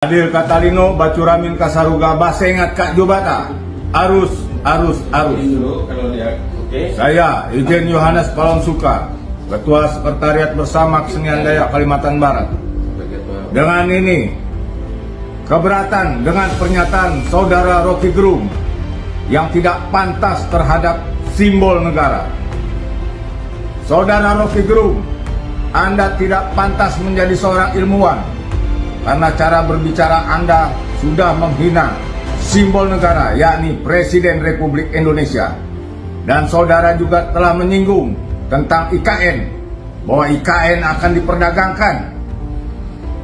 Adil Katalino Bacuramin Kasaruga Basengat Kak Jubata arus. Saya Ijen Yohanes Palonsuka, Ketua Sekretariat Bersama Kesenian Dayak Kalimantan Barat. Dengan ini keberatan dengan pernyataan Saudara Rocky Gerung yang tidak pantas terhadap simbol negara. Saudara Rocky Gerung, Anda tidak pantas menjadi seorang ilmuwan karena cara berbicara Anda sudah menghina simbol negara, yakni Presiden Republik Indonesia. Dan saudara juga telah menyinggung tentang IKN, bahwa IKN akan diperdagangkan.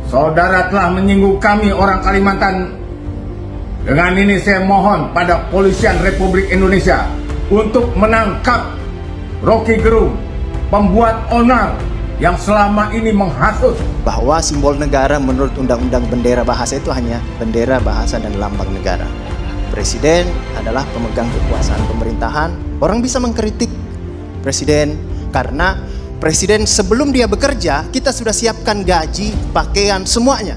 Saudara telah menyinggung kami orang Kalimantan. Dengan ini saya mohon pada Kepolisian Republik Indonesia untuk menangkap Rocky Gerung, pembuat onar yang selama ini menghasut. Bahwa simbol negara menurut Undang-Undang Bendera Bahasa itu hanya bendera, bahasa, dan lambang negara. Presiden adalah pemegang kekuasaan pemerintahan. Orang bisa mengkritik presiden karena presiden sebelum dia bekerja, kita sudah siapkan gaji, pakaian, semuanya.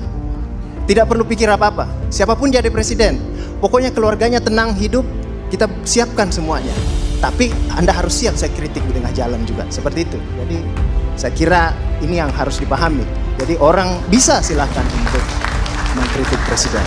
Tidak perlu pikir apa-apa. Siapapun jadi presiden, pokoknya keluarganya tenang hidup, kita siapkan semuanya. Tapi Anda harus siap saya kritik di tengah jalan juga, seperti itu. Jadi saya kira ini yang harus dipahami. Jadi orang bisa silakan untuk mengkritik presiden.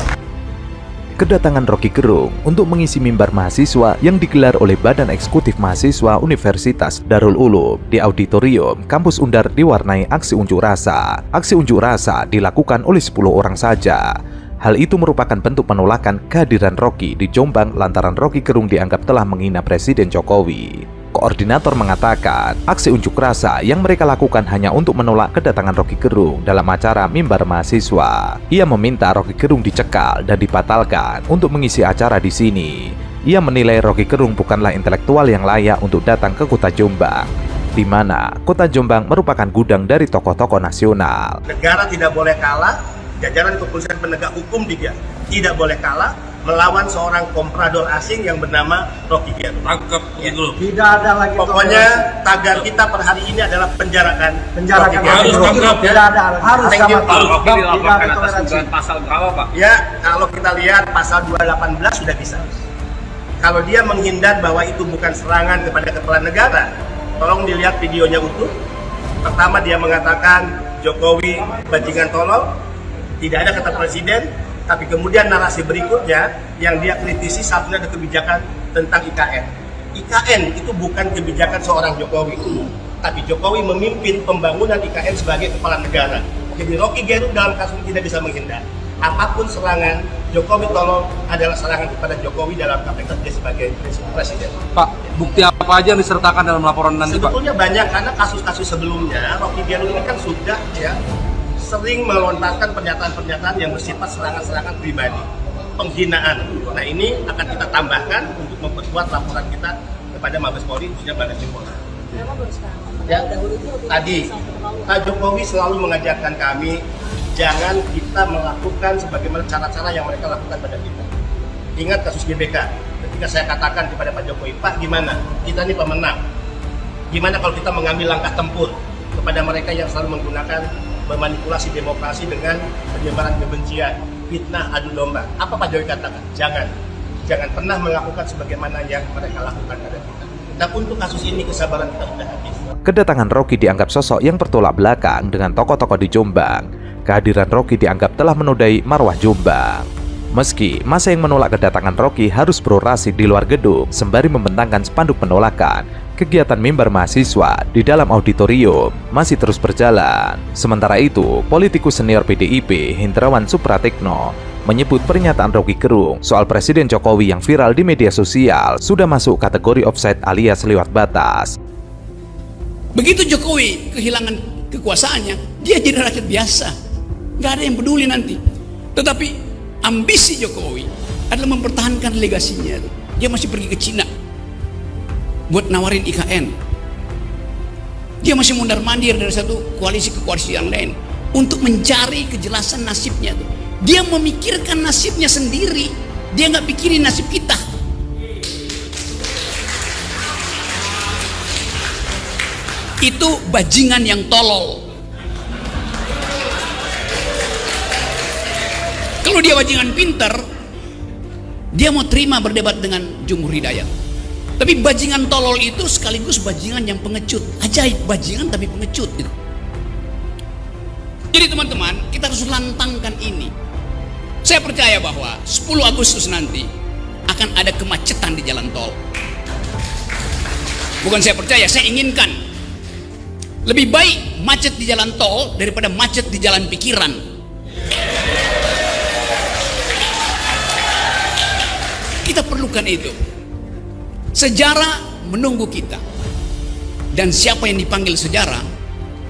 Kedatangan Rocky Gerung untuk mengisi mimbar mahasiswa yang digelar oleh Badan Eksekutif Mahasiswa Universitas Darul Ulum di auditorium Kampus Undar diwarnai aksi unjuk rasa. Aksi unjuk rasa dilakukan oleh 10 orang saja. Hal itu merupakan bentuk penolakan kehadiran Rocky di Jombang lantaran Rocky Gerung dianggap telah menghina Presiden Jokowi. Koordinator mengatakan, aksi unjuk rasa yang mereka lakukan hanya untuk menolak kedatangan Rocky Gerung dalam acara mimbar mahasiswa. Ia meminta Rocky Gerung dicekal dan dibatalkan untuk mengisi acara di sini. Ia menilai Rocky Gerung bukanlah intelektual yang layak untuk datang ke kota Jombang, di mana kota Jombang merupakan gudang dari tokoh-tokoh nasional. Negara tidak boleh kalah, jajaran kepolisian penegak hukum tidak boleh kalah melawan seorang komprador asing yang bernama Rocky Gerung. Tangkap gitu. Tidak ada lagi. Pokoknya tagar kita per hari ini adalah penjarakan Rocky Gerung. Harus tangkap. Tidak ada, harus sama. Rocky dilaporkan atas dugaan pasal berapa, Pak? Ya, kalau kita lihat pasal 218 sudah bisa. Kalau dia menghindar bahwa itu bukan serangan kepada kepala negara, tolong dilihat videonya utuh. Pertama dia mengatakan Jokowi bajingan tolol, tidak ada kata presiden. Tapi kemudian narasi berikutnya yang dia kritisi satunya ada kebijakan tentang IKN. IKN itu bukan kebijakan seorang Jokowi, tapi Jokowi memimpin pembangunan IKN sebagai kepala negara. Jadi Rocky Gerung dalam kasus ini tidak bisa menghindar. Apapun serangan Jokowi tolong adalah serangan kepada Jokowi dalam kapasitas dia sebagai presiden. Pak, bukti apa aja yang disertakan dalam laporan nanti, Pak? Sebetulnya banyak, karena kasus-kasus sebelumnya Rocky Gerung ini kan sudah sering melontarkan pernyataan-pernyataan yang bersifat serangan-serangan pribadi, penghinaan. Nah, ini akan kita tambahkan untuk memperkuat laporan kita kepada Mabes Polri, khususnya Baris Krim Polri. Ya, tadi Pak Jokowi selalu mengajarkan kami jangan kita melakukan sebagaimana cara-cara yang mereka lakukan pada kita. Ingat kasus GBK, ketika saya katakan kepada Pak Jokowi, Pak, gimana? Kita ini pemenang. Gimana kalau kita mengambil langkah tempur kepada mereka yang selalu menggunakan memanipulasi demokrasi dengan penyebaran kebencian, fitnah, adu domba. Apa Pak Jokowi katakan? Jangan pernah melakukan sebagaimana yang mereka lakukan pada kita. Dan untuk kasus ini kesabaran kita sudah habis. Kedatangan Rocky dianggap sosok yang bertolak belakang dengan tokoh-tokoh di Jombang. Kehadiran Rocky dianggap telah menodai marwah Jombang. Meski masa yang menolak kedatangan Rocky harus berorasi di luar gedung sembari membentangkan spanduk penolakan, kegiatan mimbar mahasiswa di dalam auditorium masih terus berjalan. Sementara itu, politikus senior PDIP Hendrawan Supratikno menyebut pernyataan Rocky Gerung soal Presiden Jokowi yang viral di media sosial sudah masuk kategori offside alias lewat batas. Begitu Jokowi kehilangan kekuasaannya, dia jadi rakyat biasa, nggak ada yang peduli nanti. Tetapi ambisi Jokowi adalah mempertahankan legasinya. Dia masih pergi ke Cina buat nawarin IKN. Dia masih mundar-mandir dari satu koalisi ke koalisi yang lain untuk mencari kejelasan nasibnya. Dia memikirkan nasibnya sendiri, dia nggak pikirin nasib kita. Itu bajingan yang tolol. Kalau dia bajingan pinter, dia mau terima berdebat dengan Jumhur Hidayat. Tapi bajingan tolol itu sekaligus bajingan yang pengecut. Ajaib, bajingan tapi pengecut gitu. Jadi teman-teman, kita harus lantangkan ini. Saya percaya bahwa 10 Agustus nanti akan ada kemacetan di jalan tol. Bukan saya percaya, saya inginkan. Lebih baik macet di jalan tol daripada macet di jalan pikiran. Kita perlukan itu. Sejarah menunggu kita. Dan siapa yang dipanggil sejarah,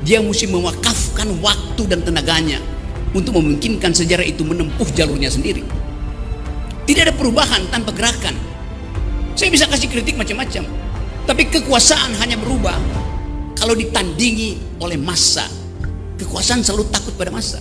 dia mesti mewakafkan waktu dan tenaganya untuk memungkinkan sejarah itu menempuh jalurnya sendiri. Tidak ada perubahan tanpa gerakan. Saya bisa kasih kritik macam-macam, tapi kekuasaan hanya berubah kalau ditandingi oleh massa. Kekuasaan selalu takut pada massa.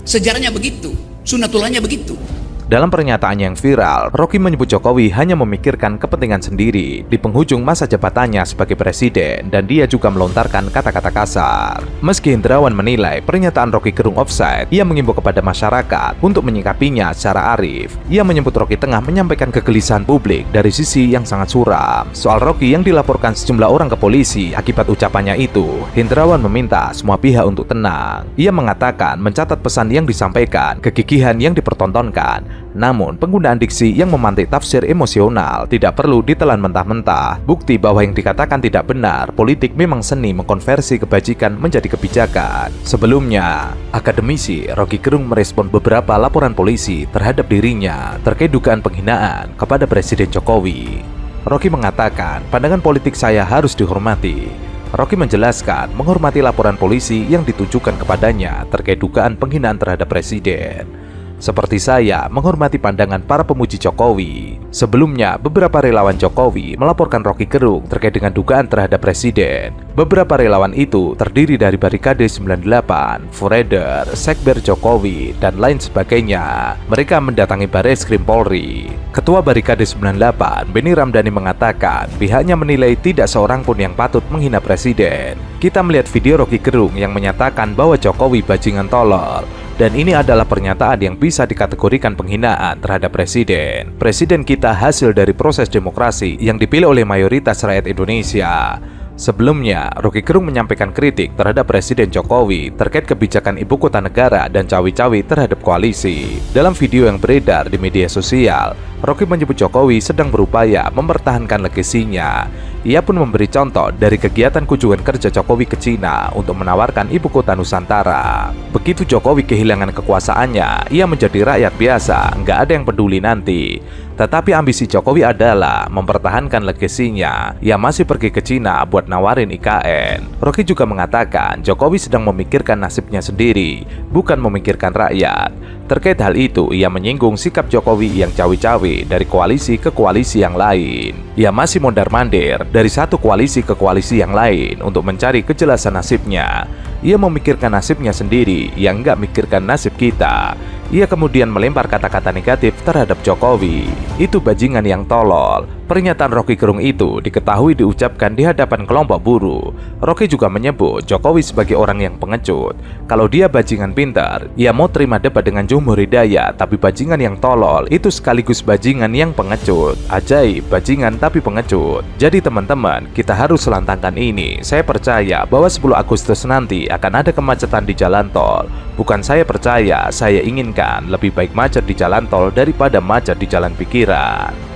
Sejarahnya begitu, sunatullahnya begitu. Dalam pernyataannya yang viral, Rocky menyebut Jokowi hanya memikirkan kepentingan sendiri di penghujung masa jabatannya sebagai presiden, dan dia juga melontarkan kata-kata kasar. Meski Hendrawan menilai pernyataan Rocky Gerung offside, ia mengimbau kepada masyarakat untuk menyikapinya secara arif. Ia menyebut Rocky tengah menyampaikan kegelisahan publik dari sisi yang sangat suram. Soal Rocky yang dilaporkan sejumlah orang ke polisi akibat ucapannya itu, Hendrawan meminta semua pihak untuk tenang. Ia mengatakan mencatat pesan yang disampaikan, kegigihan yang dipertontonkan. Namun, penggunaan diksi yang memantik tafsir emosional tidak perlu ditelan mentah-mentah. Bukti bahwa yang dikatakan tidak benar, politik memang seni mengkonversi kebajikan menjadi kebijakan. Sebelumnya, akademisi Rocky Gerung merespon beberapa laporan polisi terhadap dirinya terkait dugaan penghinaan kepada Presiden Jokowi. Rocky mengatakan, pandangan politik saya harus dihormati. Rocky menjelaskan menghormati laporan polisi yang ditujukan kepadanya terkait dugaan penghinaan terhadap Presiden. Seperti saya menghormati pandangan para pemuji Jokowi. Sebelumnya, beberapa relawan Jokowi melaporkan Rocky Gerung terkait dengan dugaan terhadap Presiden. Beberapa relawan itu terdiri dari Barikade 98, Forever, Sekber Jokowi, dan lain sebagainya. Mereka mendatangi Bareskrim Polri. Ketua Barikade 98, Benny Ramdhani mengatakan pihaknya menilai tidak seorang pun yang patut menghina Presiden. Kita melihat video Rocky Gerung yang menyatakan bahwa Jokowi bajingan tolol. Dan ini adalah pernyataan yang bisa dikategorikan penghinaan terhadap Presiden. Presiden kita hasil dari proses demokrasi yang dipilih oleh mayoritas rakyat Indonesia. Sebelumnya, Rocky Gerung menyampaikan kritik terhadap Presiden Jokowi terkait kebijakan ibu kota negara dan cawi-cawi terhadap koalisi. Dalam video yang beredar di media sosial, Rocky menyebut Jokowi sedang berupaya mempertahankan legasinya. Ia pun memberi contoh dari kegiatan kunjungan kerja Jokowi ke Cina untuk menawarkan ibu kota Nusantara. Begitu Jokowi kehilangan kekuasaannya, ia menjadi rakyat biasa, nggak ada yang peduli nanti. Tetapi ambisi Jokowi adalah mempertahankan legasinya. Ia masih pergi ke Cina buat nawarin IKN. Rocky juga mengatakan Jokowi sedang memikirkan nasibnya sendiri, bukan memikirkan rakyat. Terkait hal itu, ia menyinggung sikap Jokowi yang cawi-cawi dari koalisi ke koalisi yang lain. Ia masih mondar-mandir dari satu koalisi ke koalisi yang lain untuk mencari kejelasan nasibnya. Ia memikirkan nasibnya sendiri, yang nggak mikirkan nasib kita. Ia kemudian melempar kata-kata negatif terhadap Jokowi. Itu bajingan yang tolol. Pernyataan Rocky Gerung itu diketahui diucapkan di hadapan kelompok buruh. Rocky juga menyebut Jokowi sebagai orang yang pengecut. Kalau dia bajingan pintar, ia mau terima debat dengan Jumhur Hidayat, tapi bajingan yang tolol itu sekaligus bajingan yang pengecut. Ajaib, bajingan tapi pengecut. Jadi teman-teman, kita harus lantangkan ini. Saya percaya bahwa 10 Agustus nanti akan ada kemacetan di jalan tol. Bukan saya percaya, saya inginkan lebih baik macet di jalan tol daripada macet di jalan pikiran.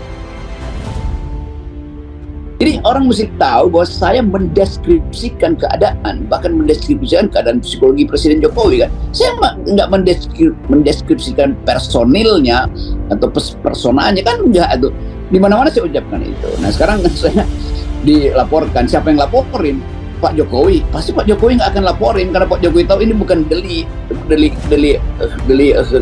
Jadi orang mesti tahu bahwa saya mendeskripsikan keadaan, bahkan mendeskripsikan keadaan psikologi Presiden Jokowi kan. Saya nggak mendeskripsikan personilnya atau personanya kan, enggak itu. Di mana-mana saya ucapkan itu. Nah sekarang saya dilaporkan, siapa yang laporin? Pak Jokowi. Pasti Pak Jokowi nggak akan laporin karena Pak Jokowi tahu ini bukan delik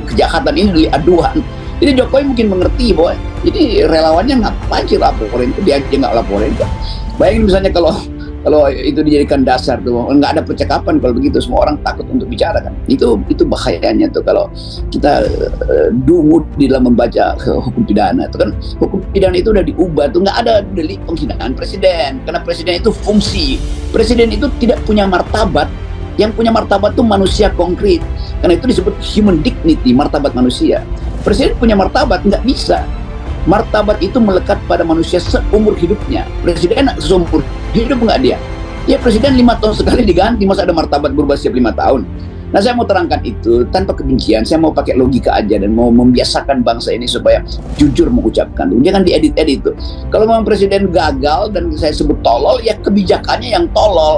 kejahatan, ini delik aduan. Jadi Jokowi mungkin mengerti bahwa ini relawannya ngapain sih laporin, itu dia aja nggak laporin. Bayangin misalnya kalau itu dijadikan dasar tuh, nggak ada percakapan kalau begitu, semua orang takut untuk bicara kan. Itu bahayanya tuh kalau kita dungu di dalam membaca hukum pidana. Itu kan hukum pidana itu udah diubah tuh, nggak ada delik penghinaan presiden karena presiden itu fungsi. Presiden itu tidak punya martabat. Yang punya martabat tuh manusia konkret. Karena itu disebut human dignity, martabat manusia. Presiden punya martabat, nggak bisa. Martabat itu melekat pada manusia seumur hidupnya. Presiden seumur hidup nggak dia? Ya presiden 5 tahun sekali diganti, masa ada martabat berubah setiap 5 tahun? Nah, saya mau terangkan itu tanpa kebencian. Saya mau pakai logika aja dan mau membiasakan bangsa ini supaya jujur mengucapkan. Jangan diedit-edit itu. Kalau memang presiden gagal dan saya sebut tolol, ya kebijakannya yang tolol.